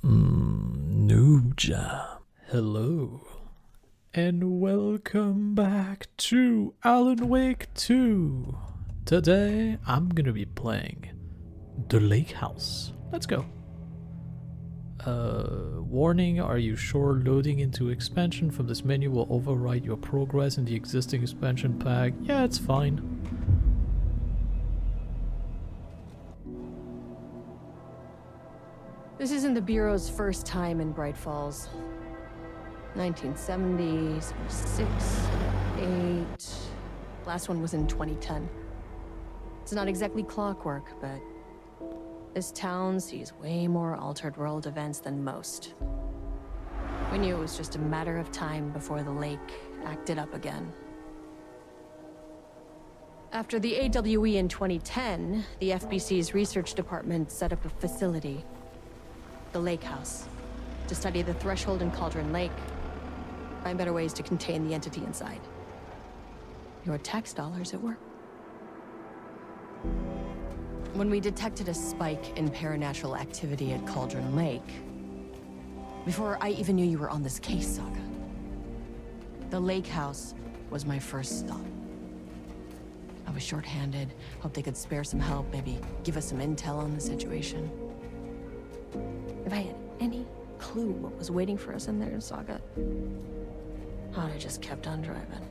Noob Jam. Hello. And welcome back to Alan Wake 2. Today I'm gonna be playing The Lake House. Let's go. Warning, are you sure loading into expansion from this menu will overwrite your progress in the existing expansion pack? Yeah, it's fine. This isn't the Bureau's first time in Bright Falls. 1970s, 6, 8... Last one was in 2010. It's not exactly clockwork, but this town sees way more altered world events than most. We knew it was just a matter of time before the lake acted up again. After the AWE in 2010, the FBC's research department set up a facility, the Lake House, to study the threshold in Cauldron Lake, find better ways to contain the entity inside. Your tax dollars at work. When we detected a spike in paranatural activity at Cauldron Lake, before I even knew you were on this case, Saga, the Lake House was my first stop. I was short-handed, hoped they could spare some help, maybe give us some intel on the situation. If I had any clue what was waiting for us in there, Saga, I'd have just kept on driving.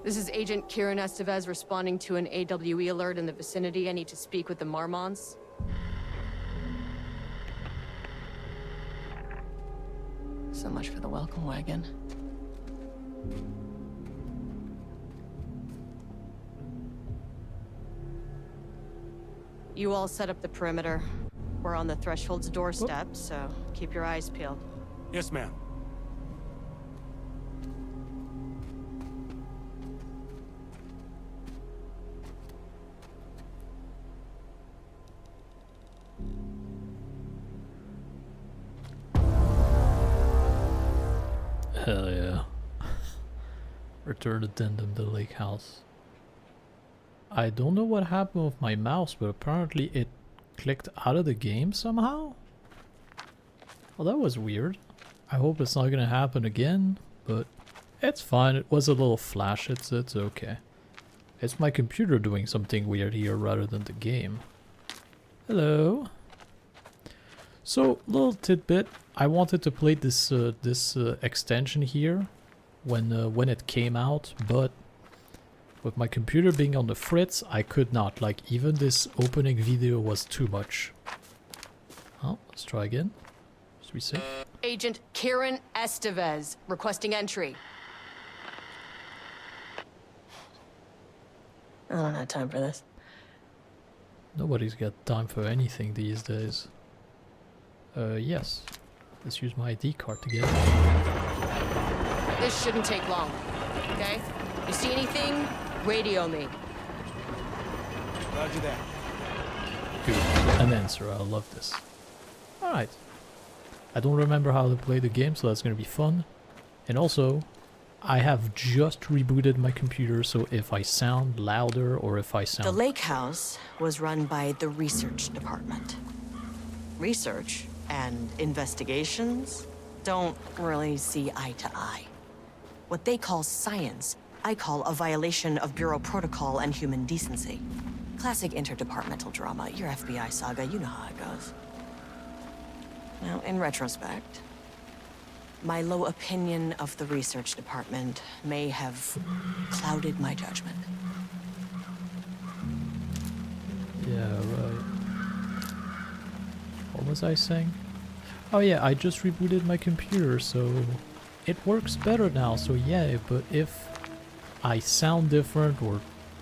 This is Agent Kieran Estevez responding to an AWE alert in the vicinity. I need to speak with the Marmons. So much for the welcome wagon. You all set up the perimeter. We're on the Threshold's doorstep, so keep your eyes peeled. Yes, ma'am. Hell yeah. Return addendum to Lake House. I don't know what happened with my mouse, but apparently it clicked out of the game somehow? Well, that was weird. I hope it's not gonna happen again, but it's fine. It was a little flash, it's okay. It's my computer doing something weird here rather than the game. Hello. So, little tidbit, I wanted to play this extension here when it came out, but with my computer being on the fritz, I could not. Like, even this opening video was too much. Oh, let's try again. Should we say? Agent Kieran Estevez, requesting entry. I don't have time for this. Nobody's got time for anything these days. Yes. Let's use my ID card to get it. This shouldn't take long, okay? You see anything? Radio me. Roger that. Good. An answer. I love this. Alright. I don't remember how to play the game, so that's gonna be fun. And also, I have just rebooted my computer, so if I sound louder or if I sound... The Lake House was run by the research department. Research and investigations don't really see eye to eye. What they call science, I call a violation of Bureau protocol and human decency. Classic interdepartmental drama. Your FBI saga, you know how it goes. Now, in retrospect, my low opinion of the research department may have clouded my judgment. Yeah, right. What was I saying? Oh yeah, I just rebooted my computer, so it works better now, so yeah, but if I sound different or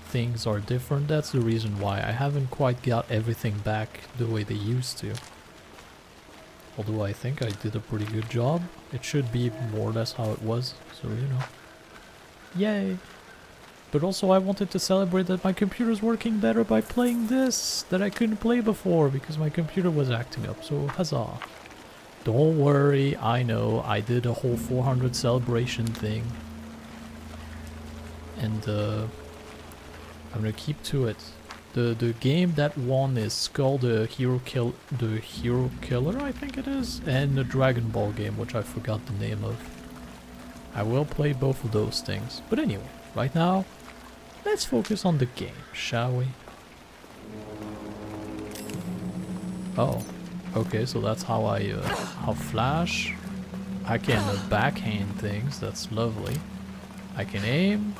things are different, that's the reason why. I haven't quite got everything back the way they used to. Although I think I did a pretty good job. It should be more or less how it was, so you know. Yay! But also I wanted to celebrate that my computer's working better by playing this that I couldn't play before because my computer was acting up, so huzzah. Don't worry, I know, I did a whole 400 celebration thing. And I'm gonna keep to it. The game that won is called the Hero Killer, I think it is, and the Dragon Ball game, which I forgot the name of. I will play both of those things. But anyway, right now, let's focus on the game, shall we? Oh, okay, so that's how I how flash. I can backhand things, that's lovely. I can aim,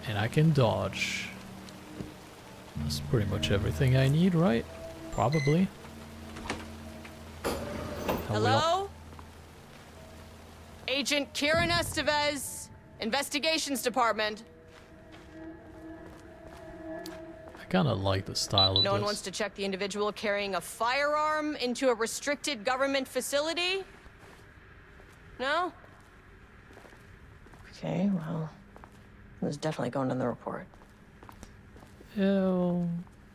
and I can dodge. That's pretty much everything I need, right? Probably. Hello? Agent Kieran Estevez, Investigations Department. I kind of like the style of No one this. wants to check the individual carrying a firearm into a restricted government facility? No? Okay, well, it's definitely going in the report. Yeah,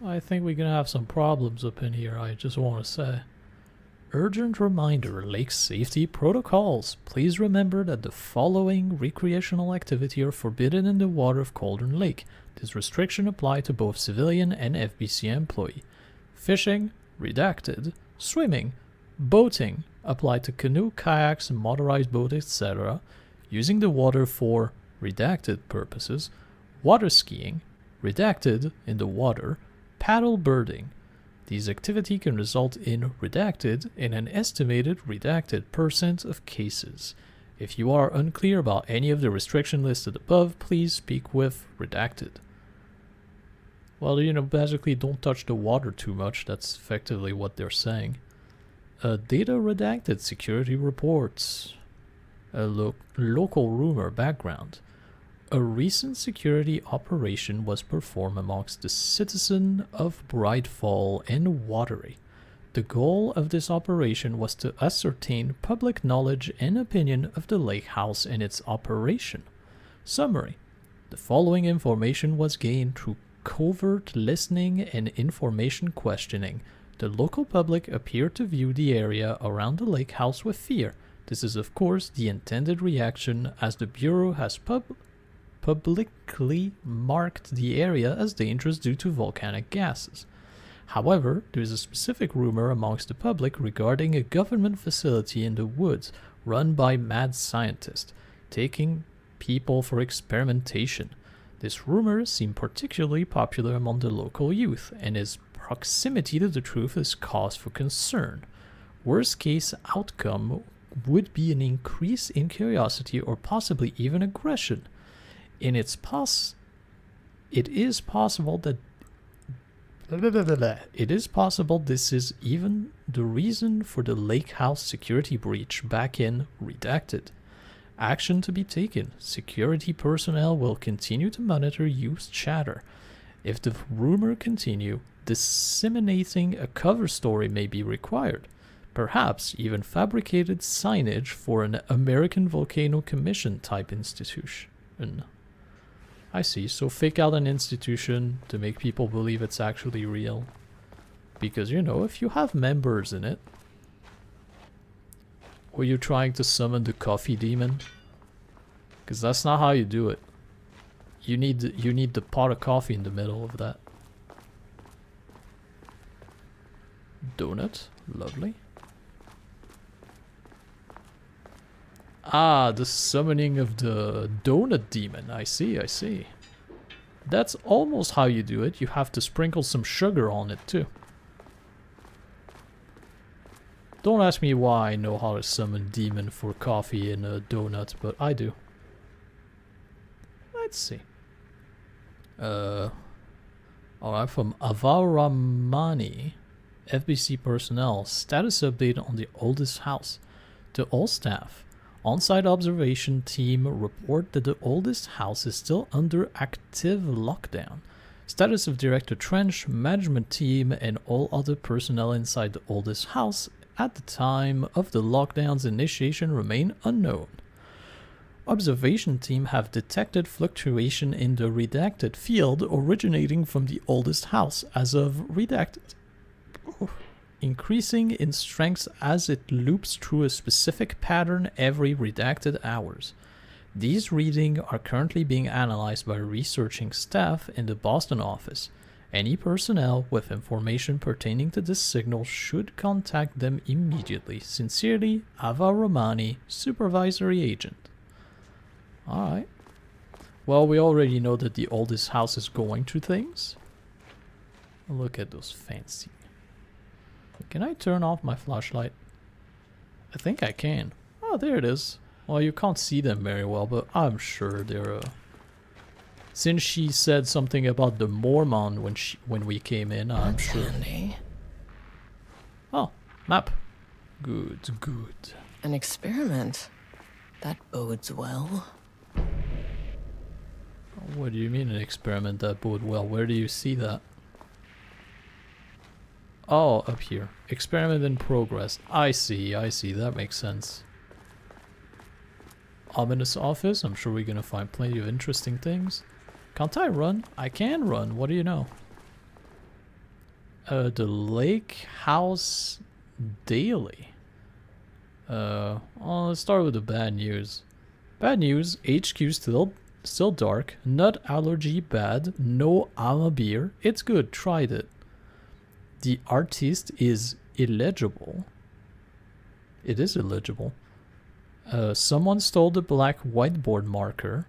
I think we're gonna have some problems up in here, I just want to say. Urgent reminder, lake safety protocols. Please remember that the following recreational activity are forbidden in the water of Cauldron Lake. This restriction applies to both civilian and FBC employee. Fishing, redacted. Swimming, boating, applied to canoe, kayaks, motorized boat, etc. Using the water for redacted purposes. Water skiing, redacted in the water. Paddle birding. These activity can result in redacted in an estimated redacted % of cases. If you are unclear about any of the restrictions listed above, please speak with redacted. Well, you know, basically don't touch the water too much. That's effectively what they're saying. Data redacted security reports. A local rumor background. A recent security operation was performed amongst the citizen of Brightfall and Watery. The goal of this operation was to ascertain public knowledge and opinion of the lake house and its operation. Summary. The following information was gained through covert listening and information questioning. The local public appeared to view the area around the lake house with fear. This is of course the intended reaction, as the Bureau has publicly marked the area as dangerous due to volcanic gases. However, there is a specific rumor amongst the public regarding a government facility in the woods run by mad scientists, taking people for experimentation. This rumor seemed particularly popular among the local youth, and its proximity to the truth is cause for concern. Worst case outcome would be an increase in curiosity or possibly even aggression. It is possible that this is even the reason for the lake house security breach back in redacted. Action to be taken. Security personnel will continue to monitor youth chatter. If the rumor continue, disseminating a cover story may be required. Perhaps even fabricated signage for an American Volcano Commission type institution. I see, so fake out an institution to make people believe it's actually real. Because, you know, if you have members in it, or you're trying to summon the coffee demon, because that's not how you do it. You need the pot of coffee in the middle of that. Donut, lovely. Ah, the summoning of the donut demon. I see, I see. That's almost how you do it. You have to sprinkle some sugar on it too. Don't ask me why I know how to summon demon for coffee and a donut, but I do. Let's see. Alright, from Avaramani. FBC personnel. Status update on the oldest house. To all staff. On-site observation team report that the oldest house is still under active lockdown. Status of Director Trench, management team, and all other personnel inside the oldest house at the time of the lockdown's initiation remain unknown. Observation team have detected fluctuation in the redacted field originating from the oldest house as of redacted, increasing in strength as it loops through a specific pattern every redacted hours. These readings are currently being analyzed by researching staff in the Boston office. Any personnel with information pertaining to this signal should contact them immediately. Sincerely, Ava Romani, Supervisory Agent. Alright. Well, we already know that the oldest house is going through things. Look at those fancy. Can I turn off my flashlight? I think I can. Oh, there it is. Well, you can't see them very well, but I'm sure they're... Since she said something about the Mormon when we came in, I'm sure. Handy. Oh, map. Good, good. An experiment. That bodes well. What do you mean an experiment that bode well? Where do you see that? Oh, up here. Experiment in progress. I see, that makes sense. Ominous office. I'm sure we're gonna find plenty of interesting things. Can't I run? I can run. What do you know? The Lake House Daily. Well, let's start with the bad news. Bad news. HQ still dark. Nut allergy bad. No Alma beer. It's good. Tried it. The artist is illegible. It is illegible. Someone stole the black whiteboard marker.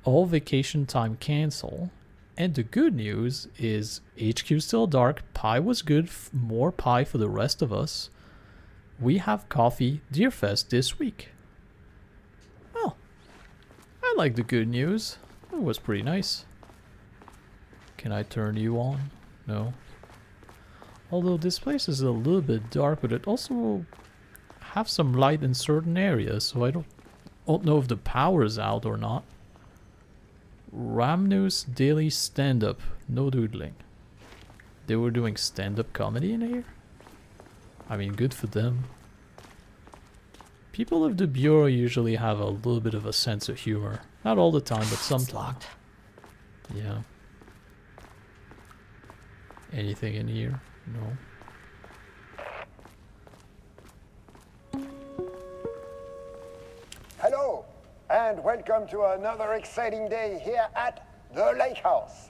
All vacation time cancel. And the good news is HQ still dark. Pie was good. More pie for the rest of us. We have coffee Deerfest this week. Well, I like the good news. It was pretty nice. Can I turn you on? No. Although this place is a little bit dark, but it also have some light in certain areas, so I don't know if the power is out or not. Ramnews Daily Stand-Up. No doodling. They were doing stand-up comedy in here? I mean, good for them. People of the Bureau usually have a little bit of a sense of humor. Not all the time, but sometimes. Yeah. Anything in here? No. Hello, and welcome to another exciting day here at the Lake House.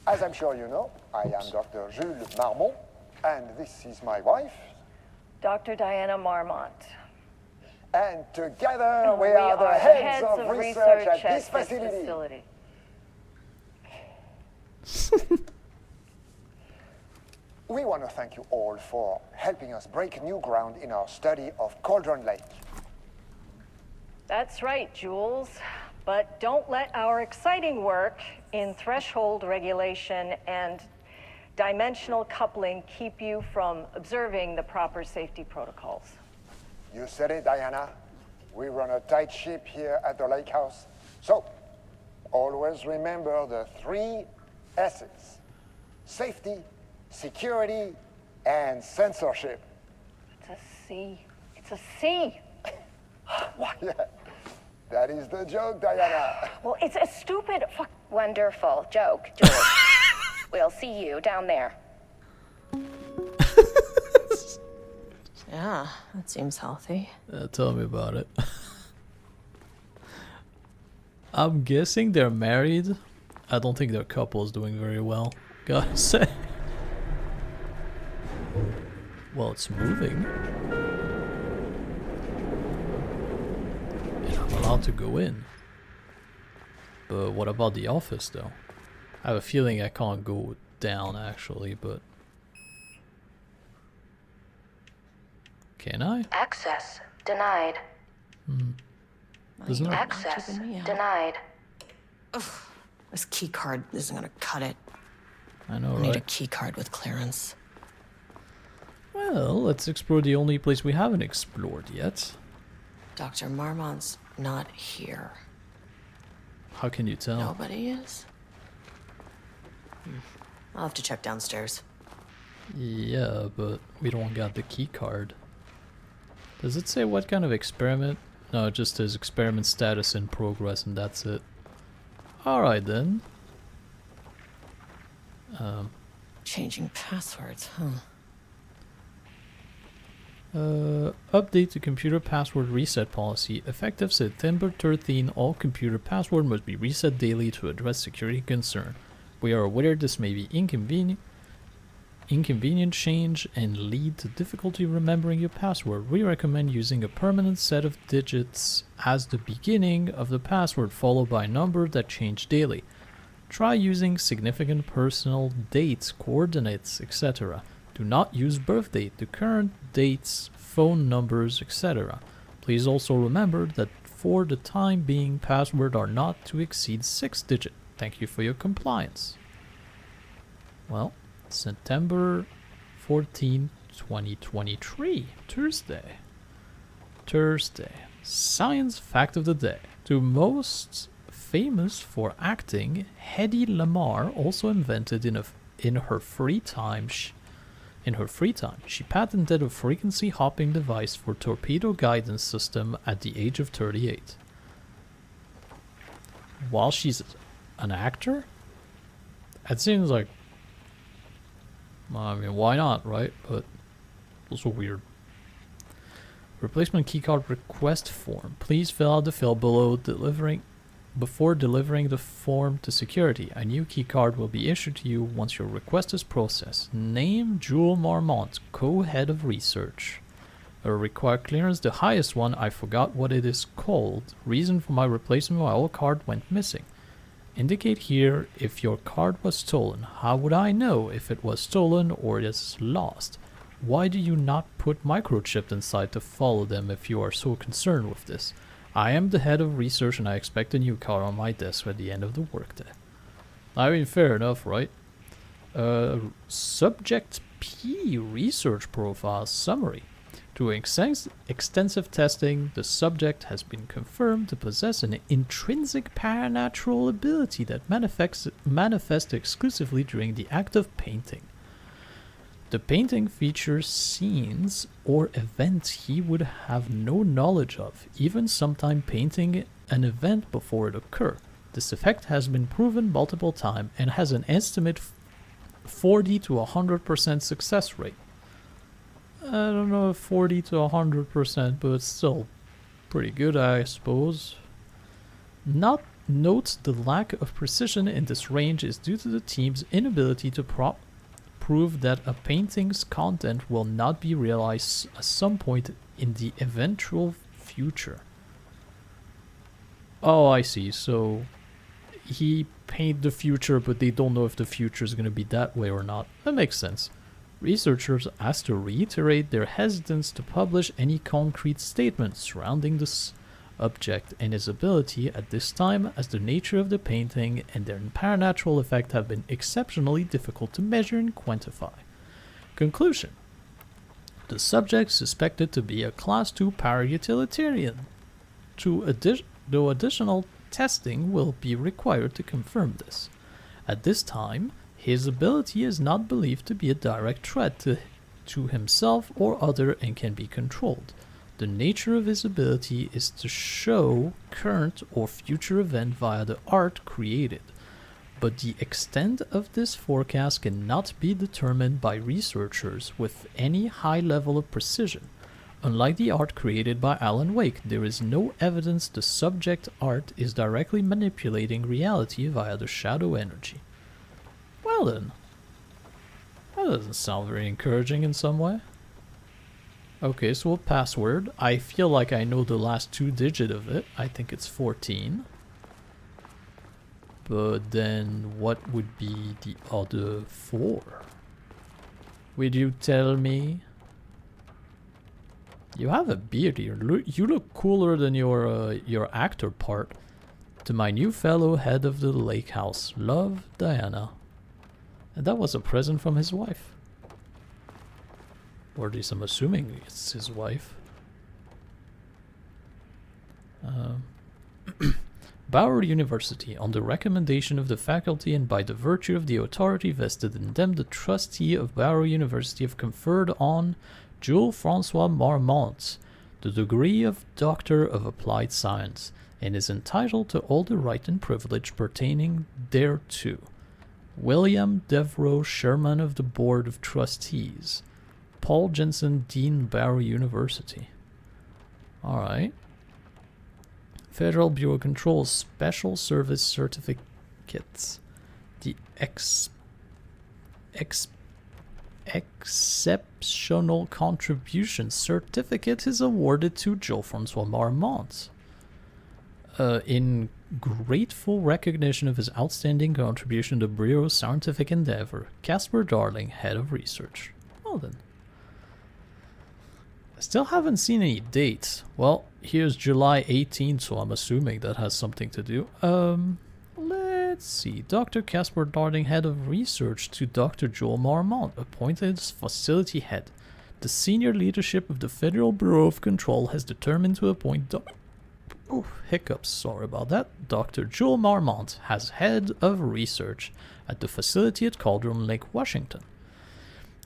As I'm sure you know, I am Dr. Jules Marmont, and this is my wife. Dr. Diana Marmont. And together we are the heads of research at this facility. We want to thank you all for helping us break new ground in our study of Cauldron Lake. That's right, Jules. But don't let our exciting work in threshold regulation and dimensional coupling keep you from observing the proper safety protocols. You said it, Diana. We run a tight ship here at the Lake House. So, always remember the 3 S's. Safety, security, and censorship. It's a C. It's a C. What? Yeah, that is the joke, Diana. Well, it's a stupid fuck. Wonderful joke, George. We'll see you down there. Yeah, that seems healthy. Tell me about it. I'm guessing they're married. I don't think their couple is doing very well. Gotta say. Well, it's moving. And I'm allowed to go in. But what about the office, though? I have a feeling I can't go down, actually, but... Can I? Access denied. Doesn't it? Access Keeping me out. denied. This key card isn't gonna cut it. I know, I need a right? key card with clearance. Well, let's explore the only place we haven't explored yet. Dr. Marmont's not here. How can you tell? Nobody is? I'll have to check downstairs. Yeah, but we don't got the key card. Does it say what kind of experiment No, just his experiment status in progress, and that's it. Alright then. Changing passwords, huh? Update the computer password reset policy. Effective September 13, all computer password must be reset daily to address security concern. We are aware this may be inconvenient change and lead to difficulty remembering your password. We recommend using a permanent set of digits as the beginning of the password, followed by a number that change daily. Try using significant personal dates, coordinates, etc. Do not use birth date, the current dates, phone numbers, etc. Please also remember that for the time being, passwords are not to exceed 6 digits. Thank you for your compliance. Well, September 14, 2023, Thursday. Science fact of the day. The most famous for acting, Hedy Lamarr also invented in her free time, she patented a frequency hopping device for torpedo guidance system at the age of 38. While she's an actor? It seems like, I mean, why not, right? But also weird. Replacement keycard request form. Please fill out the field before delivering the form to security. A new keycard will be issued to you once your request is processed. Name Jules Marmont, co-head of research. Required clearance, the highest one, I forgot what it is called. Reason for my replacement, my old card went missing. Indicate here if your card was stolen. How would I know if it was stolen or is lost? Why do you not put microchip inside to follow them if you are so concerned with this? I am the head of research and I expect a new card on my desk at the end of the workday. I mean, fair enough, right? Subject P research profile summary. Through extensive testing, the subject has been confirmed to possess an intrinsic paranatural ability that manifests exclusively during the act of painting. The painting features scenes or events he would have no knowledge of, even sometime painting an event before it occurs. This effect has been proven multiple times and has an estimate 40 to 100% success rate. I don't know if 40 to 100%, but it's still pretty good, I suppose. Note the lack of precision in this range is due to the team's inability to prove that a painting's content will not be realized at some point in the eventual future. Oh, I see. So he painted the future, but they don't know if the future is going to be that way or not. That makes sense. Researchers asked to reiterate their hesitance to publish any concrete statements surrounding this object and his ability at this time, as the nature of the painting and their paranatural effect have been exceptionally difficult to measure and quantify. Conclusion. The subject suspected to be a Class 2 para-utilitarian. Though additional testing will be required to confirm this. At this time, his ability is not believed to be a direct threat to himself or other and can be controlled. The nature of his ability is to show current or future event via the art created, but the extent of this forecast cannot be determined by researchers with any high level of precision. Unlike the art created by Alan Wake, there is no evidence the subject art is directly manipulating reality via the shadow energy. Well then, that doesn't sound very encouraging in some way. Okay, so a password. I feel like I know the last 2 digits of it. I think it's 14. But then what would be the other 4? Would you tell me? You have a beard here. You look cooler than your actor part. To my new fellow head of the lake house. Love, Diana. And that was a present from his wife. Or at least I'm assuming it's his wife. Bauer University, on the recommendation of the faculty and by the virtue of the authority vested in them, the trustee of Bauer University have conferred on Jules Francois Marmont the degree of Doctor of Applied Science, and is entitled to all the right and privilege pertaining thereto. William Devereux, Chairman of the Board of Trustees. Paul Jensen, Dean, Barrow University. Alright. Federal Bureau of Control Special Service Certificates. The Exceptional Contribution Certificate is awarded to Jean-Francois Marmont. In grateful recognition of his outstanding contribution to Bureau's scientific endeavor, Casper Darling, Head of Research. Well then. I still haven't seen any dates. Well, here's July 18th, so I'm assuming that has something to do. Let's see. Dr. Casper Darling, Head of Research, to Dr. Joel Marmont, appointed as Facility Head. The senior leadership of the Federal Bureau of Control has determined to appoint hiccups, sorry about that. Dr. Joel Marmont as Head of Research at the facility at Cauldron Lake, Washington.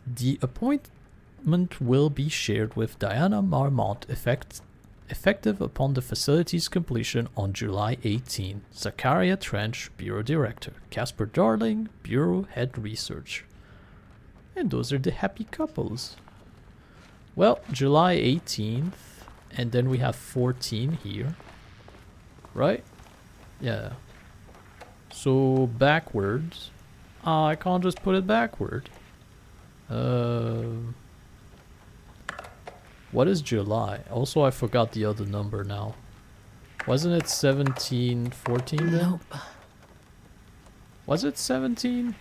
The appointment will be shared with Diana Marmont, effective upon the facility's completion on July 18. Zachariah Trench, Bureau Director. Casper Darling, Bureau Head Research. And those are the happy couples. Well, July 18th, and then we have 14 here. Right? Yeah. So, backwards. I can't just put it backward. What is July? Also, I forgot the other number now. Wasn't it 17, 14 then? Nope. Was it 17?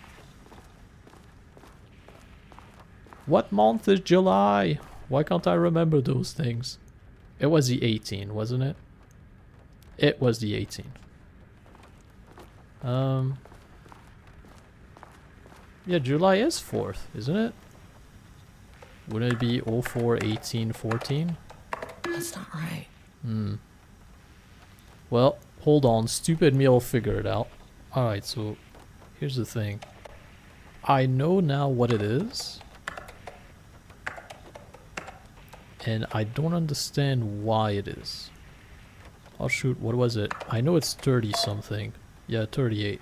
What month is July? Why can't I remember those things? It was the 18, wasn't it? It was the 18. Yeah, July is 4th, isn't it? Wouldn't it be 04, 18, 14? That's not right. Well, hold on. Stupid me will figure it out. Alright, so here's the thing. I know now what it is. And I don't understand why it is. Oh shoot, what was it? I know it's 30 something. Yeah, 38.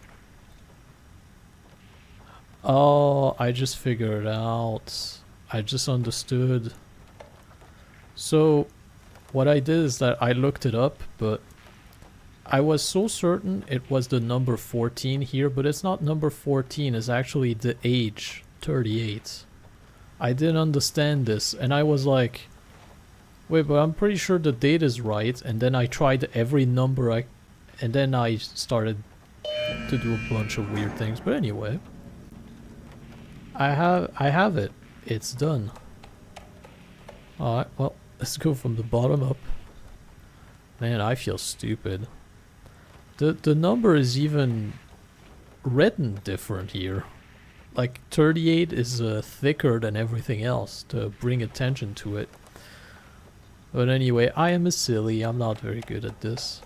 Oh, I just figured it out. I just understood. So, what I did is that I looked it up, but I was so certain it was the number 14 here, but it's not number 14, it's actually the age, 38. I didn't understand this, and I was like, wait, but I'm pretty sure the date is right, and then I tried every number, and then I started to do a bunch of weird things, but anyway. I have it. It's done. Alright, well, let's go from the bottom up. Man, I feel stupid. The number is even written different here. Like, 38 is thicker than everything else to bring attention to it. But anyway, I am a silly. I'm not very good at this.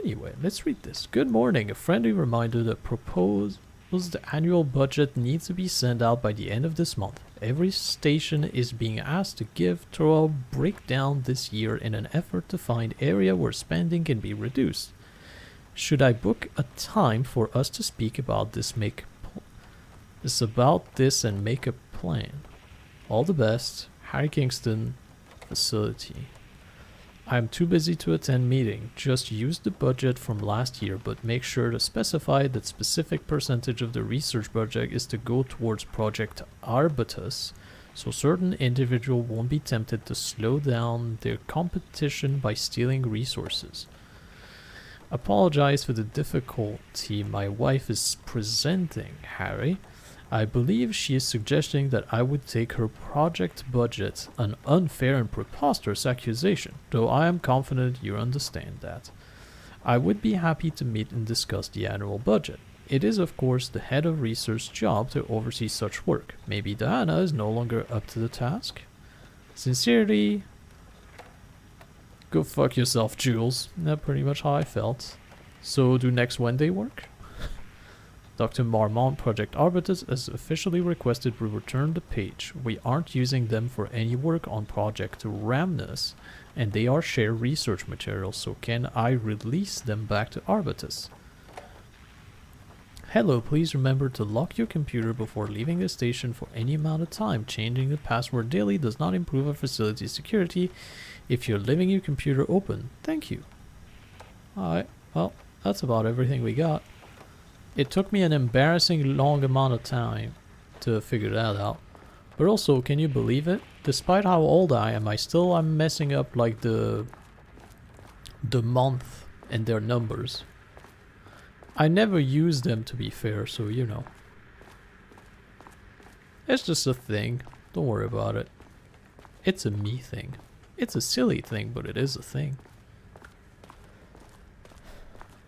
Anyway, let's read this. Good morning. A friendly reminder that proposed annual budget needs to be sent out by the end of this month. Every station is being asked to give thorough breakdown this year in an effort to find area where spending can be reduced. Should I book a time for us to speak about this, and make a plan? All the best, Harry Kingston, Facility. I am too busy to attend meeting. Just use the budget from last year, but make sure to specify that specific percentage of the research budget is to go towards Project Arbutus, so certain individual won't be tempted to slow down their competition by stealing resources. Apologize for the difficulty my wife is presenting, Harry. I believe she is suggesting that I would take her project budget, an unfair and preposterous accusation, though I am confident you understand that. I would be happy to meet and discuss the annual budget. It is, of course, the head of research job to oversee such work. Maybe Diana is no longer up to the task? Sincerely, go fuck yourself, Jules. That's pretty much how I felt. So, do next Wednesday work? Dr. Marmont Project Arbutus has officially requested we return the page. We aren't using them for any work on Project Ramnus, and they are shared research materials, so can I release them back to Arbutus? Hello, please remember to lock your computer before leaving the station for any amount of time. Changing the password daily does not improve our facility's security if you're leaving your computer open. Thank you. Alright, well, that's about everything we got. It took me an embarrassing long amount of time to figure that out. But also, can you believe it? Despite how old I am, I'm messing up like the month and their numbers. I never use them, to be fair, so you know. It's just a thing. Don't worry about it. It's a me thing. It's a silly thing, but it is a thing.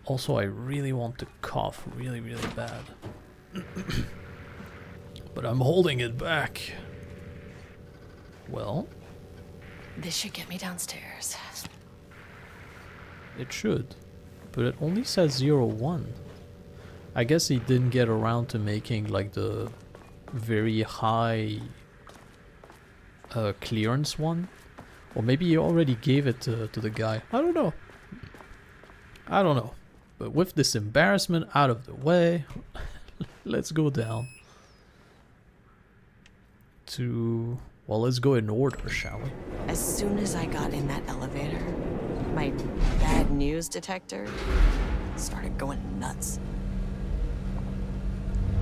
Also, I really want to cough really, really bad. But I'm holding it back. Well, This should get me downstairs. it should. But it only says 01. I guess he didn't get around to making like the very high clearance one. Or maybe he already gave it to the guy. I don't know. But with this embarrassment out of the way, let's go down to... Well, let's go in order, shall we? As soon as I got in that elevator, my bad news detector started going nuts.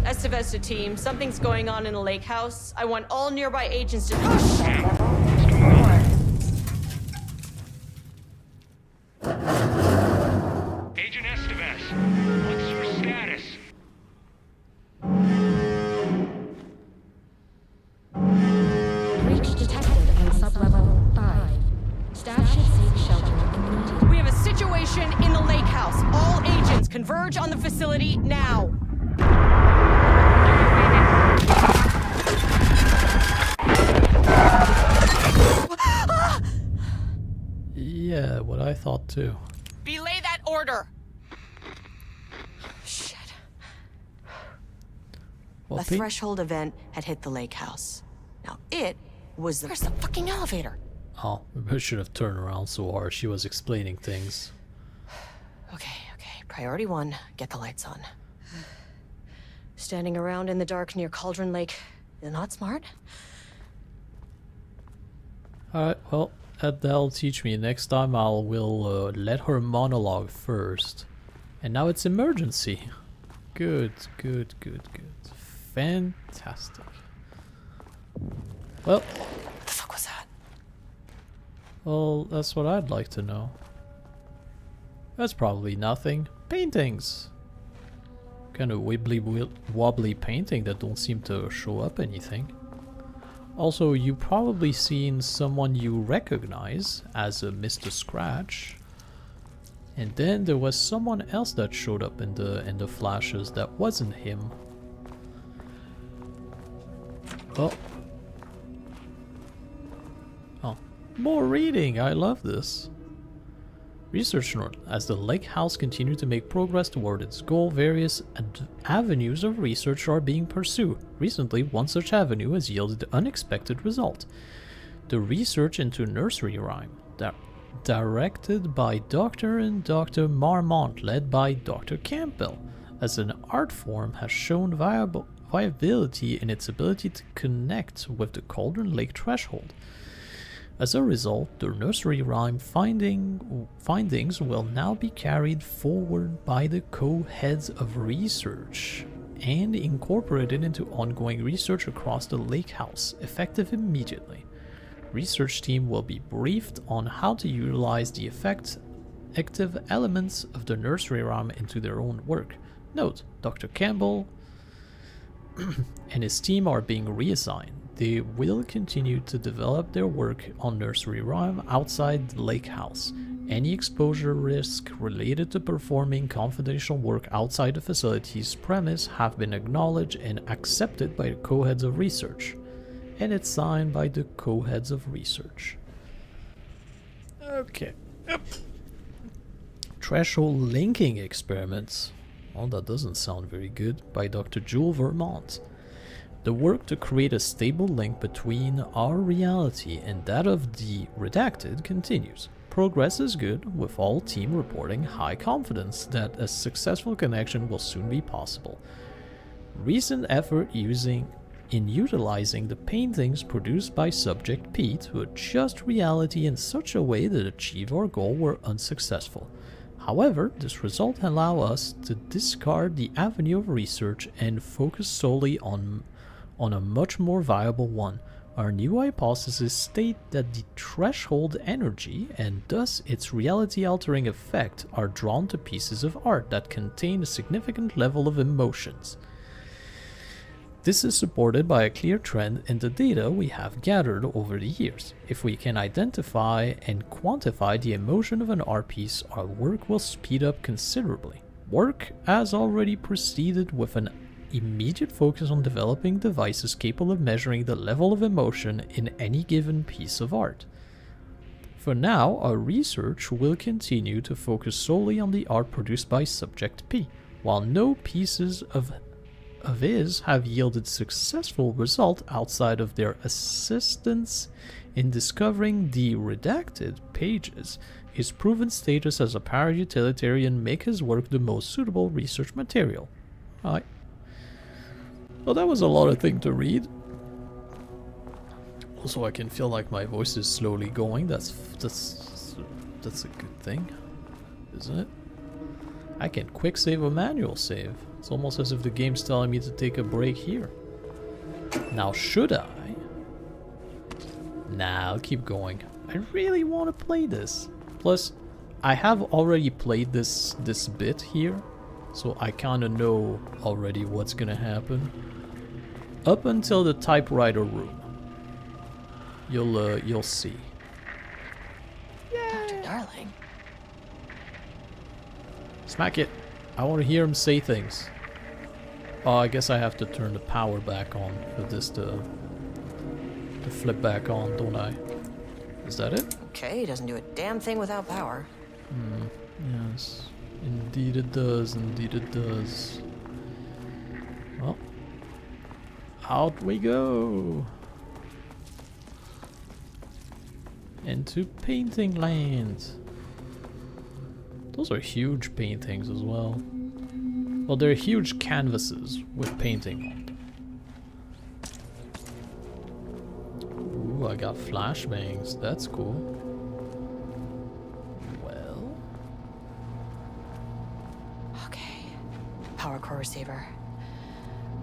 Estivesta team, something's going on in the lake house. I want all nearby agents to... Agent Estevez, what's your status? Breach detected in sublevel 5. Staff should seek shelter immediately. We have a situation in the lake house. All agents converge on the facility now. Yeah, what I thought too. Belay that order. Shit. Well, A threshold event had hit the lake house. Now it was the... Where's the fucking elevator? Oh, maybe I should have turned around so hard. She was explaining things. Okay. Priority 1, get the lights on. Standing around in the dark near Cauldron Lake is not smart. Alright, well, that'll teach me. Next time will let her monologue first. And now it's emergency. Good. Fantastic. Well, What the fuck was that? well, that's what I'd like to know. That's probably nothing. Paintings. Kind of wobbly painting that don't seem to show up anything. Also, you probably seen someone you recognize as a Mr. Scratch. And then there was someone else that showed up in the flashes that wasn't him. Oh. Oh. More reading! I love this. Research note. As the lake house continues to make progress toward its goal, various avenues of research are being pursued. Recently, one such avenue has yielded an unexpected result. The research into nursery rhyme, directed by Dr. and Dr. Marmont, led by Dr. Campbell, as an art form has shown viability in its ability to connect with the Cauldron Lake threshold. As a result, the nursery rhyme findings will now be carried forward by the co-heads of research and incorporated into ongoing research across the lake house, effective immediately. Research team will be briefed on how to utilize the effective elements of the nursery rhyme into their own work. Note, Dr. Campbell and his team are being reassigned. They will continue to develop their work on nursery rhyme outside the lake house. Any exposure risk related to performing confidential work outside the facility's premise have been acknowledged and accepted by the co-heads of research. And it's signed by the co-heads of research. Okay. Yep. Threshold linking experiments. Well, that doesn't sound very good. By Dr. Jules Vermont. The work to create a stable link between our reality and that of the redacted continues. Progress is good, with all team reporting high confidence that a successful connection will soon be possible. Recent effort in utilizing the paintings produced by Subject P to adjust reality in such a way that achieve our goal were unsuccessful. However, this result allows us to discard the avenue of research and focus solely on a much more viable one. Our new hypothesis state that the threshold energy, and thus its reality-altering effect, are drawn to pieces of art that contain a significant level of emotions. This is supported by a clear trend in the data we have gathered over the years. If we can identify and quantify the emotion of an art piece, our work will speed up considerably. Work has already proceeded with an immediate focus on developing devices capable of measuring the level of emotion in any given piece of art. For now, our research will continue to focus solely on the art produced by Subject P. While no pieces of his have yielded successful result outside of their assistance in discovering the redacted pages, his proven status as a para-utilitarian make his work the most suitable research material. Alright. Well, that was a lot of thing to read. Also, I can feel like my voice is slowly going. That's a good thing, isn't it? I can quick save a manual save. It's almost as if the game's telling me to take a break here. Now, should I? Nah, I'll keep going. I really want to play this. Plus, I have already played this bit here, so I kind of know already what's gonna happen. Up until the typewriter room. You'll see. Dr. Darling. Smack it. I want to hear him say things. Oh, I guess I have to turn the power back on for this to flip back on, don't I? Is that it? Okay, doesn't do a damn thing without power. Yes. Indeed it does, indeed it does. Well, out we go. Into painting land. Those are huge paintings as well. Well, they're huge canvases with painting on. Ooh, I got flashbangs. That's cool. Well. Okay. Power core receiver.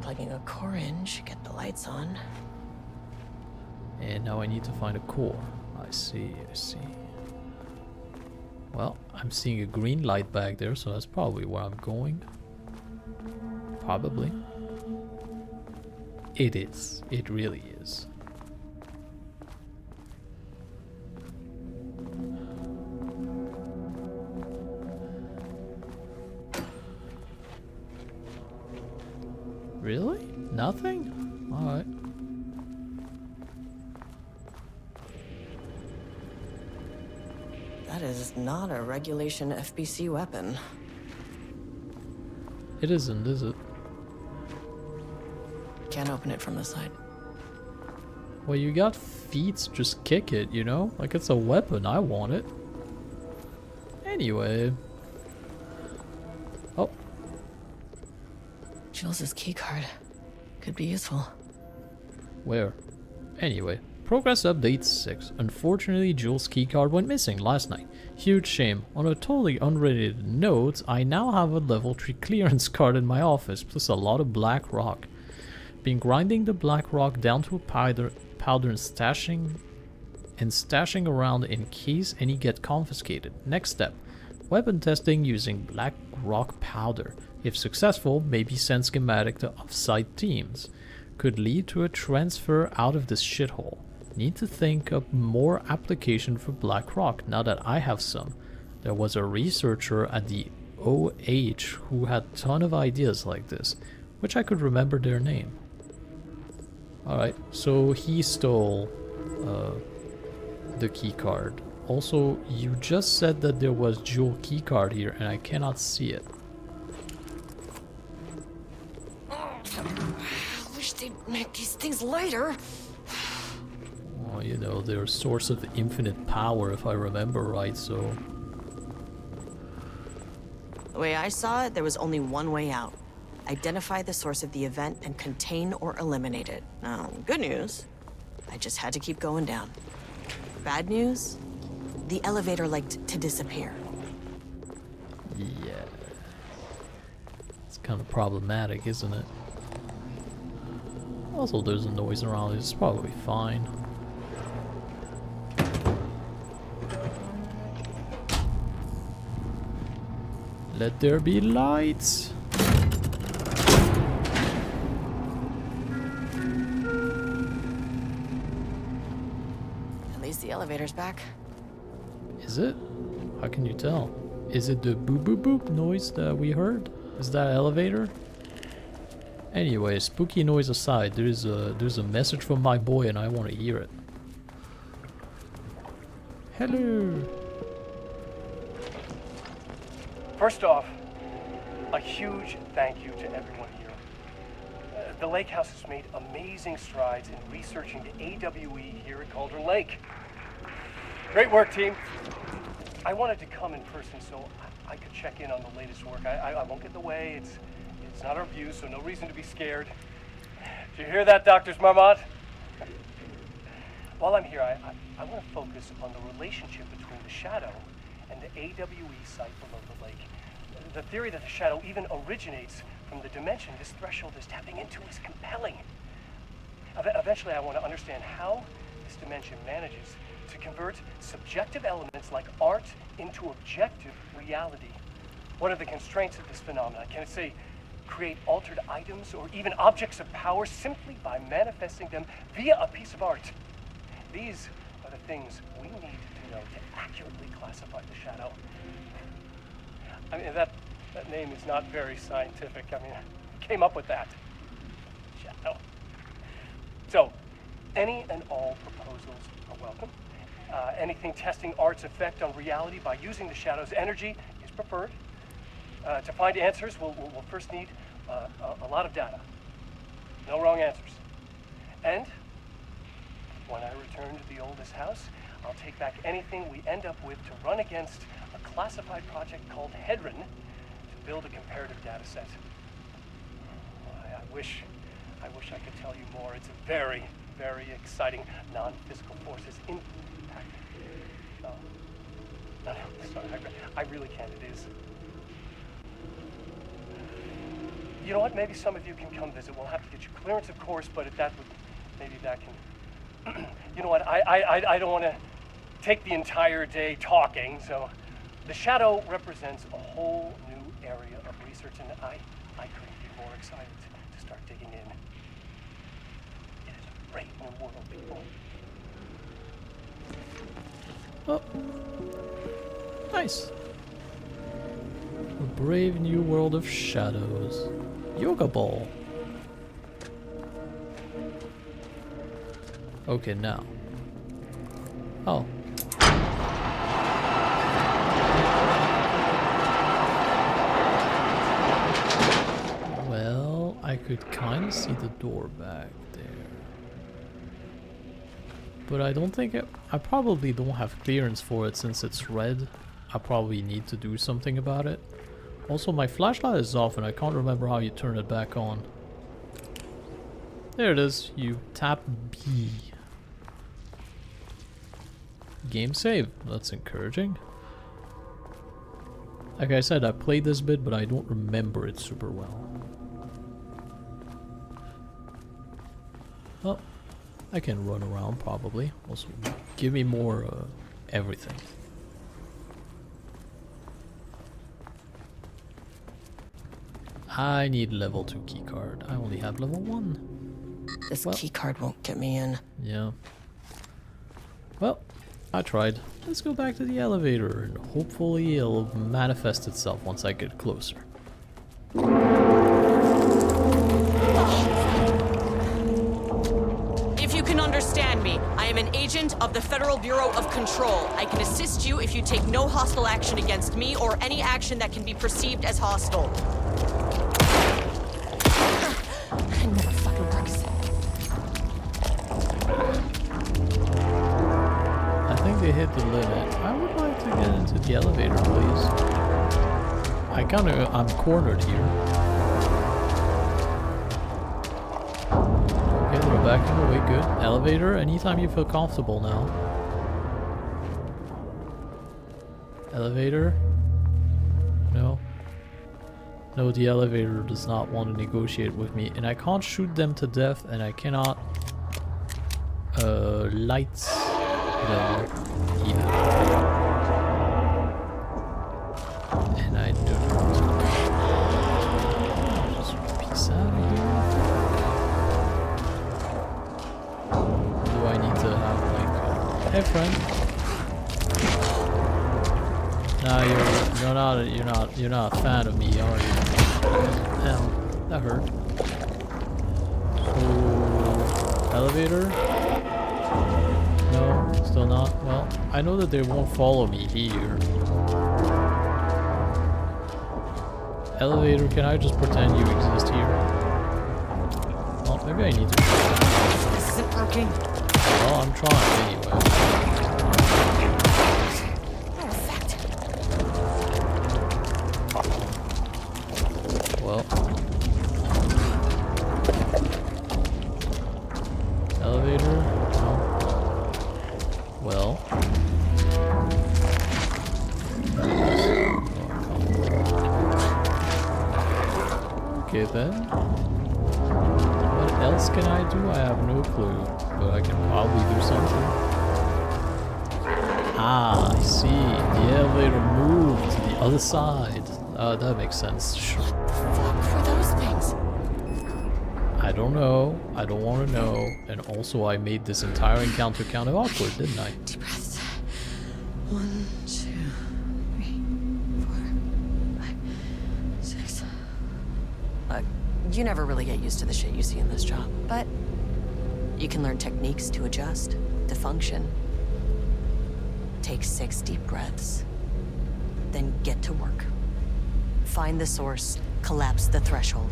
Plugging a core in should get the lights on. And now I need to find a core. I see, I see. Well, I'm seeing a green light back there, so that's probably where I'm going. Probably. It is. It really is. Really? Nothing? Alright. That is not a regulation FBC weapon. It isn't, is it? Can't open it from the side. Well, you got feet, just kick it, you know? Like it's a weapon, I want it. Anyway. Oh. Jules's keycard. Could be useful. Where? Anyway. Progress update 6. Unfortunately, Jules' keycard went missing last night. Huge shame. On a totally unrelated note, I now have a level 3 clearance card in my office, plus a lot of black rock. Been grinding the black rock down to a powder and stashing around in case any get confiscated. Next step. Weapon testing using black rock powder. If successful, maybe send schematic to off-site teams. Could lead to a transfer out of this shithole. Need to think up more application for black rock now that I have some. There was a researcher at the OH who had ton of ideas like this. Wish I could remember their name. Alright, so he stole the key card. Also, you just said that there was dual key card here and I cannot see it. they'd make these things lighter. Well, you know, they're a source of infinite power, if I remember right, so... The way I saw it, there was only one way out. Identify the source of the event and contain or eliminate it. Now, good news, I just had to keep going down. Bad news, the elevator liked to disappear. Yeah. It's kind of problematic, isn't it? Also, there's a noise around, it's probably fine. Let there be lights! At least the elevator's back. Is it? How can you tell? Is it the boop boop boop noise that we heard? Is that elevator? Anyway, spooky noise aside, there's a message from my boy and I want to hear it. Hello. First off, a huge thank you to everyone here. The Lake House has made amazing strides in researching the AWE here at Cauldron Lake. Great work, team. I wanted to come in person so I could check in on the latest work. I won't get in the way. It's not our view, so no reason to be scared. Did you hear that, Dr. Marmont? While I'm here, I want to focus on the relationship between the shadow and the AWE site below the lake. The theory that the shadow even originates from the dimension this threshold is tapping into is compelling. Eventually, I want to understand how this dimension manages to convert subjective elements like art into objective reality. What are the constraints of this phenomenon? Can it, say, create altered items or even objects of power simply by manifesting them via a piece of art? These are the things we need to know to accurately classify the shadow. I mean, that name is not very scientific. I mean, I came up with that. Shadow. So, any and all proposals are welcome. Anything testing art's effect on reality by using the shadow's energy is preferred. To find answers, we'll first need a lot of data. No wrong answers. And when I return to the oldest house, I'll take back anything we end up with to run against a classified project called Hedron to build a comparative data set. I wish I could tell you more. It's a very, very exciting non-physical forces impact. No, sorry, I really can't. It is. You know what? Maybe some of you can come visit. We'll have to get you clearance, of course, but if that would, maybe that can. You know what? I don't want to take the entire day talking. So, the shadow represents a whole new area of research, and I couldn't be more excited to start digging in. It is a great new world, people. Oh. Nice. A brave new world of shadows. Yoga ball. Okay, now. Oh. Well, I could kind of see the door back there. But I don't think I probably don't have clearance for it since it's red. I probably need to do something about it. Also, my flashlight is off and I can't remember how you turn it back on. There it is. You tap B. Game save. That's encouraging. Like I said, I played this bit, but I don't remember it super well. Well, I can run around probably. Also, give me more everything. I need level 2 keycard. I only have level 1. This keycard won't get me in. Yeah. Well, I tried. Let's go back to the elevator and hopefully it'll manifest itself once I get closer. If you can understand me, I am an agent of the Federal Bureau of Control. I can assist you if you take no hostile action against me or any action that can be perceived as hostile. I never fucking practiced it. hit the limit. I would like to get into the elevator, please. I'm cornered here. Okay, they're backing away, good. Elevator, anytime you feel comfortable now. Elevator? No. No, the elevator does not want to negotiate with me, and I can't shoot them to death, and I cannot lights them either. And I don't want to just peace out of here. Do I need to have like hey friend? Nah, you're not a fan of me, are you? Damn, that hurt. So elevator? No, still not. Well, I know that they won't follow me here. Elevator, can I just pretend you exist here? Well, maybe I need to. This isn't working. Well, I'm trying anyway. No effect. Well. Elevator? No. Well. Okay then. What else can I do? I have no clue. But I can probably do something. Ah, I see. The elevator moved to the other side. That makes sense. Sure. Fuck for those things. I don't know. I don't want to know. And also, I made this entire encounter kind of awkward, didn't I? Deep breaths. 1, 2, 3, 4, 5, 6. You never really get used to the shit you see in this job, but you can learn techniques to adjust, to function. Take 6 deep breaths, then get to work. Find the source, collapse the threshold.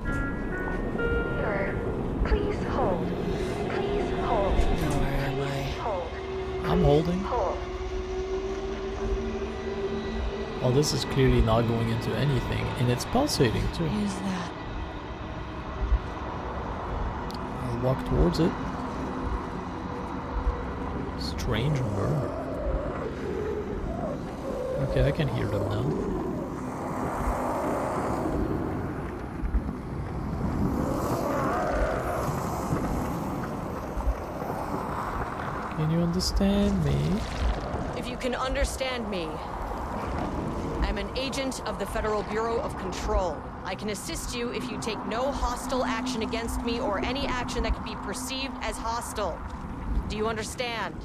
Sir, please hold. Please hold. Where am I? Hold. I'm holding. Hold. Well, this is clearly not going into anything, and it's pulsating too. Use that. I'll walk towards it. Strange murmur. Okay, I can hear them now. Can you understand me? If you can understand me, I'm an agent of the Federal Bureau of Control. I can assist you if you take no hostile action against me or any action that could be perceived as hostile. Do you understand?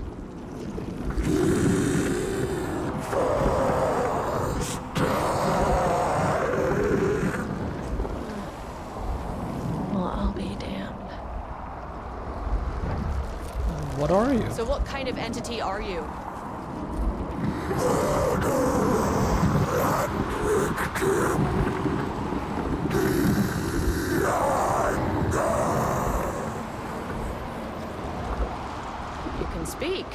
Well, I'll be damned. What are you? So what kind of entity are you? You can speak.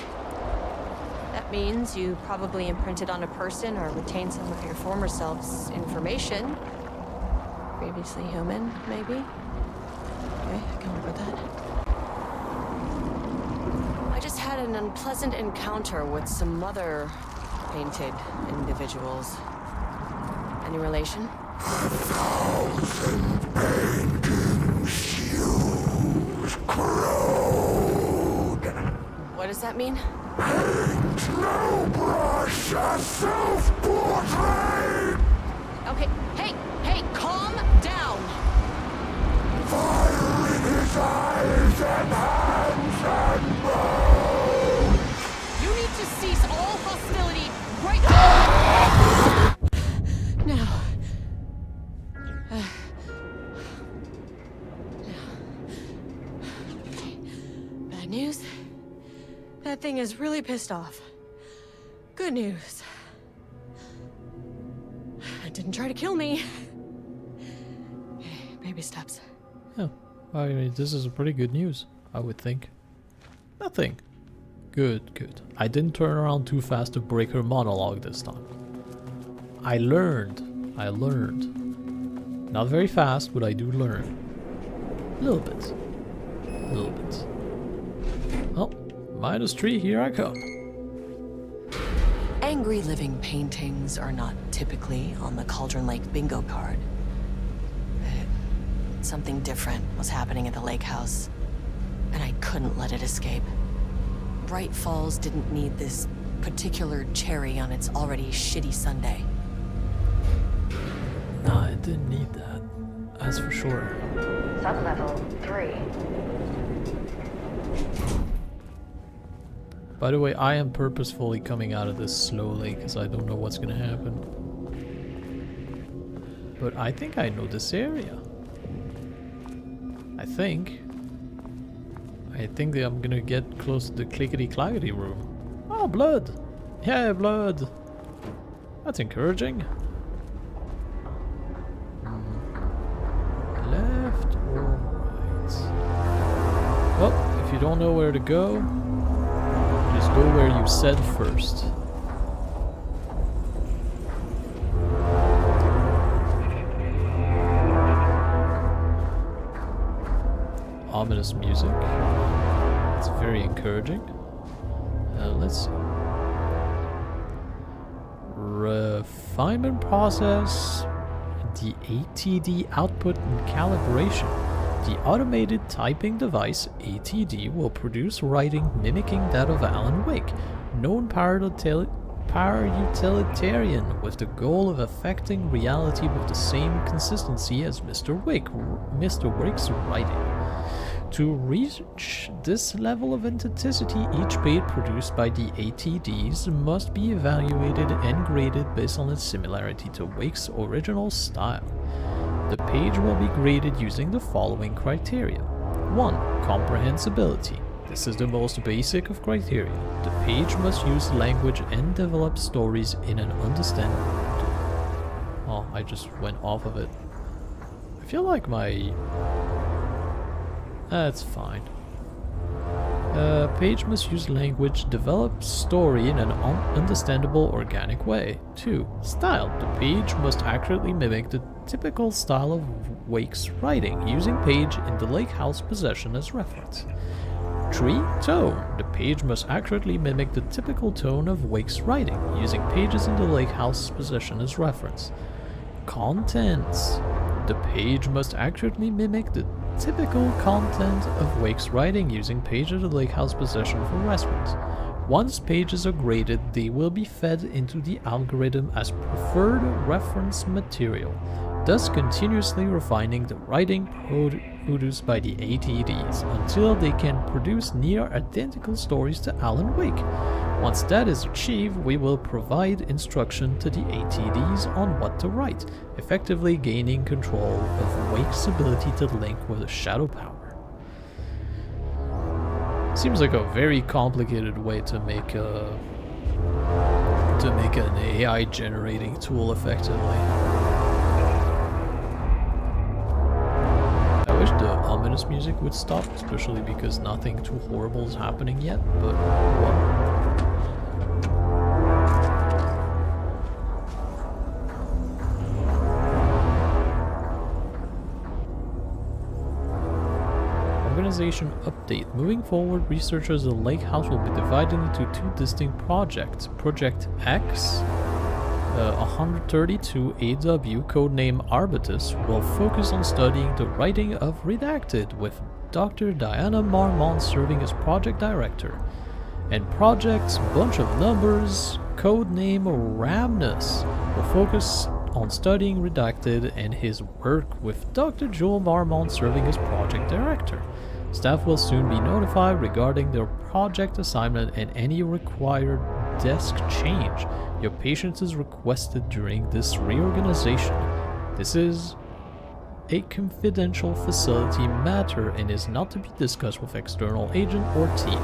That means you probably imprinted on a person or retained some of your former self's information. Previously human, maybe? Okay, I can work with that. I just had an unpleasant encounter with some other painted individuals. Any relation? What does that mean? Okay, hey, calm down! You need to cease all hostility right now! Bad news? That thing is really pissed off. Good news. It didn't try to kill me. Okay, baby steps. Oh, I mean, this is pretty good news, I would think. Nothing. Good, good. I didn't turn around too fast to break her monologue this time. I learned. I learned. Not very fast, but I do learn. A little bit. A little bit. Oh, -3, here I come. Angry living paintings are not typically on the Cauldron Lake bingo card. But something different was happening at the lake house, and I couldn't let it escape. Bright Falls didn't need this particular cherry on its already shitty sundae. Nah, it didn't need that. That's for sure. Sublevel 3. By the way, I am purposefully coming out of this slowly because I don't know what's gonna happen. But I think I know this area. I think that I'm gonna get close to the clickety-clackety room. Oh, blood! Yeah, blood! That's encouraging. Left or right? Well, if you don't know where to go, just go where you said first. Ominous music. It's very encouraging. Let's see. Refinement process. The ATD output and calibration. The automated typing device ATD will produce writing mimicking that of Alan Wake, known para-utilitarian with the goal of affecting reality with the same consistency as Mr. Wake's writing. To reach this level of authenticity, each page produced by the ATDs must be evaluated and graded based on its similarity to Wake's original style. The page will be graded using the following criteria. 1. Comprehensibility. This is the most basic of criteria. The page must use language and develop stories in an understandable. Oh, I just went off of it. I feel like my... That's fine. Page must use language, develop story in an understandable, organic way. 2. Style. The page must accurately mimic the typical style of Wake's writing, using page in the lake house possession as reference. 3. Tone. The page must accurately mimic the typical tone of Wake's writing, using pages in the lake house possession as reference. Contents. The page must accurately mimic the typical content of Wake's writing, using pages of the lake house possession for reference. Once pages are graded, they will be fed into the algorithm as preferred reference material, thus continuously refining the writing produced by the ATDs until they can produce near identical stories to Alan Wake. Once that is achieved, we will provide instruction to the ATDs on what to write, effectively gaining control of Wake's ability to link with the shadow power. Seems like a very complicated way to make an AI generating tool effectively. I wish the ominous music would stop, especially because nothing too horrible is happening yet, but well. Organization update. Moving forward, researchers at the lake house will be divided into 2 distinct projects. Project X 132 AW, codename Arbitus, will focus on studying the writing of Redacted, with Dr. Diana Marmont serving as project director. And Project Bunch of Numbers, codename Ramnus, will focus on studying Redacted and his work, with Dr. Joel Marmont serving as project director. Staff will soon be notified regarding their project assignment and any required desk change. Your patience is requested during this reorganization. This is a confidential facility matter and is not to be discussed with external agent or team.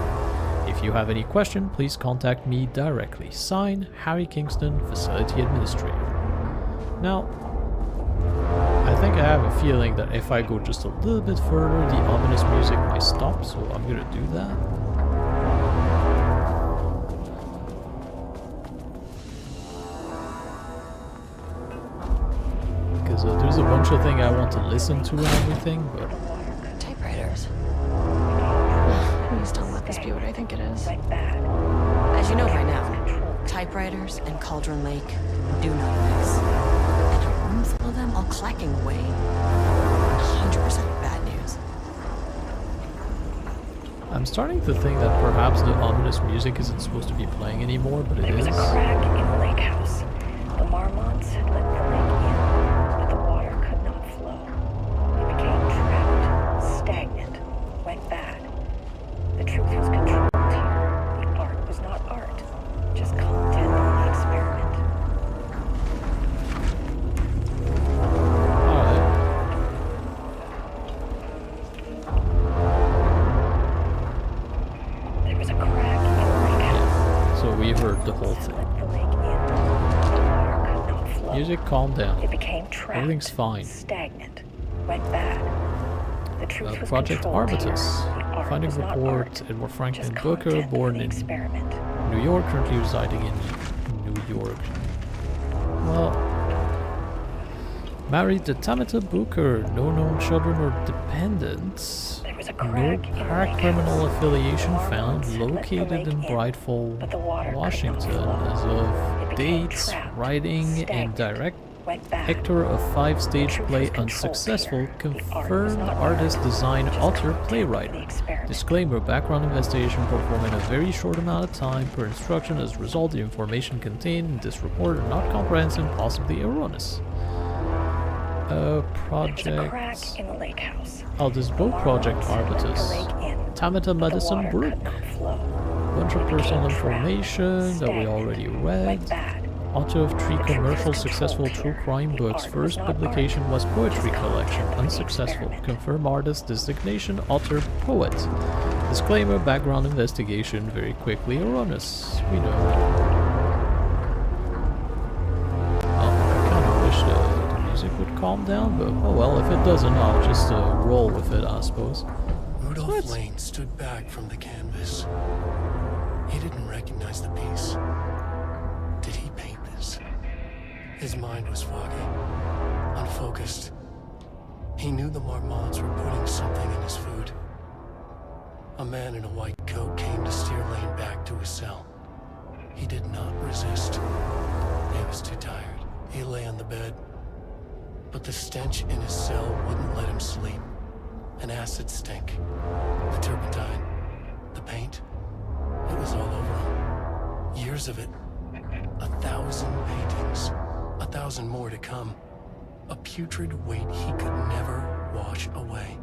If you have any question, please contact me directly. Signed, Harry Kingston, Facility Administrator. Now, I think I have a feeling that if I go just a little bit further, the ominous music might stop, so I'm gonna do that. much a thing I want to listen to and everything, but Typewriters. Please don't let this be what I think it is. As you know by now, typewriters and Cauldron Lake do not mix. And a room full of them all clacking away. 100% bad news. I'm starting to think that perhaps the ominous music isn't supposed to be playing anymore, but it There was is. a crack in the lake house. The Marmonts had let the lake in, but the water could not flow. It became trapped, stagnant, went bad. The truth was controlled here. The art was not art, just content of the experiment. Alright. There was a crack in the lake house. So we heard the whole thing. Let the lake in, but the water could not flow. Music, calm down. It became trapped, Everything's fine. stagnant, went bad. The truth was Project controlled here. Arbitus. The art Finding was not report, art, Edward Franklin just Booker, content of born the in experiment. New York, currently residing in New York. Well, married to Tamita Booker, no known children or dependents. There was a No crack in the lake paracriminal house. affiliation The found, Marmonts had let the located lake in in, Brightfall, but the water could not Washington. flow. As It of became dates, trapped, writing and stagnant, direct went bad. Hector of 5-stage truth play was controlled unsuccessful, here. The art was confirmed not artist, art, design, just author, content playwright. of the experiment. Disclaimer, background investigation performed in a very short amount of time per instruction. As a result, the information contained in this report are not comprehensive, possibly erroneous. There was a Project... crack in the lake house. Oh, this The book Project Marmonts had let the Arbitus. lake in, Tamita but the Madison water Brooke. could not flow. Bunch of It personal became trapped, information that we stagnant, already read. went bad. Author of 3 The truth was commercial controlled successful true here. crime The books. art First was not publication art, was Poetry just Collection, content of the unsuccessful. experiment. Confirmed artist designation, author, poet. Disclaimer, background investigation, very quickly erroneous. We know. Well, I kind of wish the music would calm down, but oh well, if it doesn't, I'll just roll with it, I suppose. Rudolph Lane stood back from the canvas. He didn't recognize the piece. Did he paint this? His mind was foggy, unfocused. He knew the Marmonts were putting something in his food. A man in a white coat came to steer Lane back to his cell. He did not resist. He was too tired. He lay on the bed, but the stench in his cell wouldn't let him sleep. An acid stink, the turpentine, the paint. It was all over him. Years of it. 1,000 paintings. 1,000 more to come. A putrid weight he could never wash away.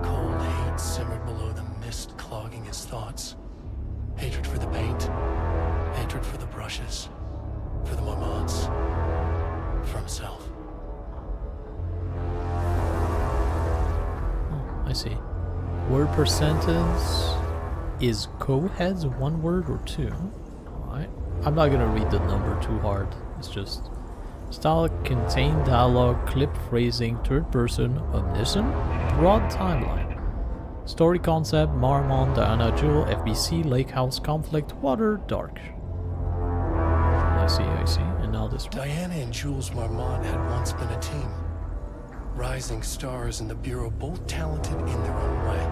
Cold hate simmered below the mist clogging his thoughts. Hatred for the paint. Hatred for the brushes. For the Marmonts. For himself. Oh, I see. Word per sentence. Is co-heads one word or two? Alright. I'm not gonna read the number too hard. It's just... Style, contain dialogue, clip phrasing, third person, omniscient, broad timeline. Story concept, Marmon, Diana, Jewel, FBC, Lake House, conflict, water, dark. I see. And now this one. Diana and Jules Marmont had once been a team. Rising stars in the Bureau, both talented in their own way.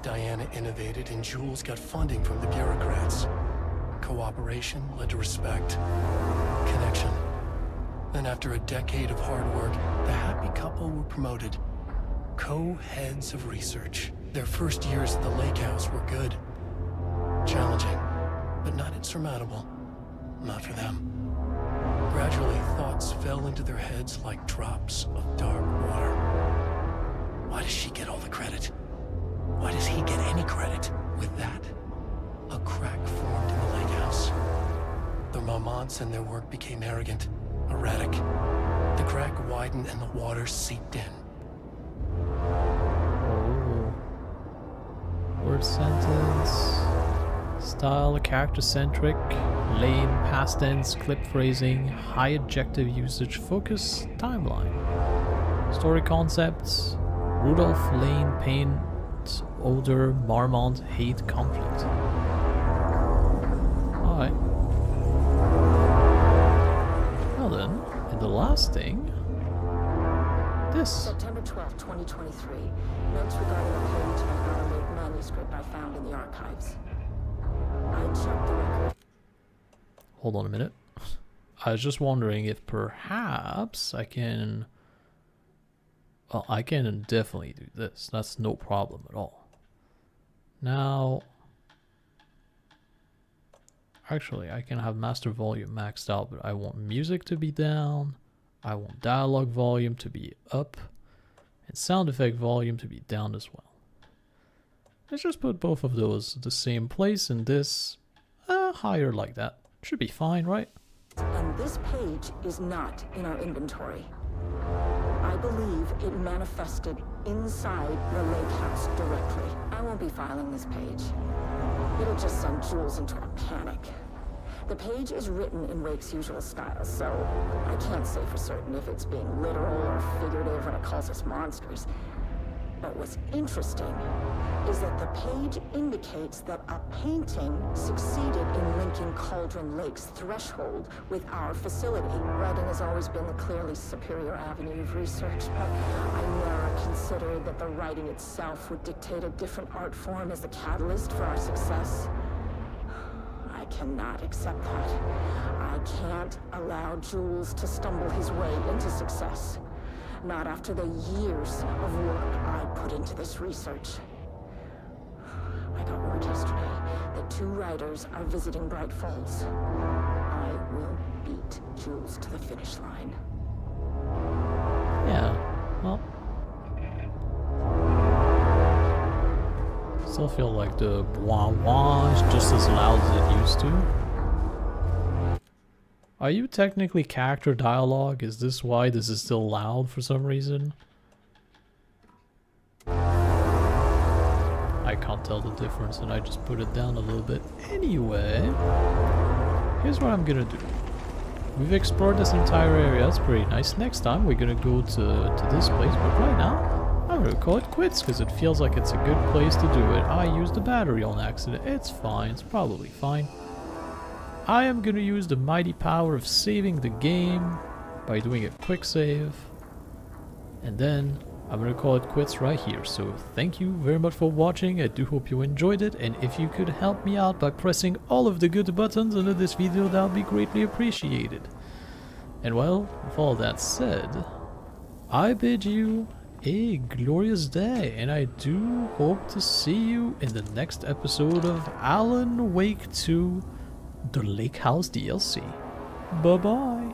Diana innovated and Jules got funding from the bureaucrats. Cooperation led to respect. Connection. Then after a decade of hard work, the happy couple were promoted. Co-heads of research. Their first years at the lake house were good. Challenging, but not insurmountable. Not for them. Gradually, thoughts fell into their heads like drops of dark water. Why does she get all the credit? Why does he get any credit? With that, a crack formed in the lake house. The Marmonts and their work became arrogant, erratic. The crack widened and the water seeped in. Oh. Word sentence. Style, character-centric. Lane, past tense, clip phrasing. High adjective usage, focus, timeline. Story concepts. Rudolph Lane, pain, odor, Marmont, hate, conflict. Alright. Well then, and the last thing, This. September 12, 2023. Notes regarding a page in an Aramaic manuscript I found in the archives. I checked the record. Hold on a minute. I was just wondering if perhaps I can... Well, I can definitely do this. That's no problem at all. Now... Actually, I can have master volume maxed out, but I want music to be down. I want dialogue volume to be up. And sound effect volume to be down as well. Let's just put both of those the same place and this higher like that. Should be fine, right? And this page is not in our inventory. I believe it manifested inside the lake house directly. I won't be filing this page. It'll just send Jules into a panic. The page is written in Wake's usual style, so I can't say for certain if it's being literal or figurative when it calls us monsters. But what's interesting is that the page indicates that a painting succeeded in linking Cauldron Lake's threshold with our facility. Writing has always been the clearly superior avenue of research, but I never considered that the writing itself would dictate a different art form as the catalyst for our success. I cannot accept that. I can't allow Jules to stumble his way into success. Not after the years of work I put into this research. I got word yesterday that 2 writers are visiting Bright Falls. I will beat Jules to the finish line. Yeah, well... Still feel like the wah-wah is just as loud as it used to. Are you technically character dialogue? Is this why this is still loud for some reason? I can't tell the difference and I just put it down a little bit. Anyway, here's what I'm gonna do. We've explored this entire area, that's pretty nice. Next time we're gonna go to this place, but right now I'm gonna call it quits because it feels like it's a good place to do it. I used the battery on accident. It's fine, it's probably fine. I am gonna use the mighty power of saving the game by doing a quick save. And then I'm gonna call it quits right here. So thank you very much for watching. I do hope you enjoyed it. And if you could help me out by pressing all of the good buttons under this video, that would be greatly appreciated. And well, with all that said, I bid you a glorious day. And I do hope to see you in the next episode of Alan Wake 2. The Lake House DLC. Bye-bye.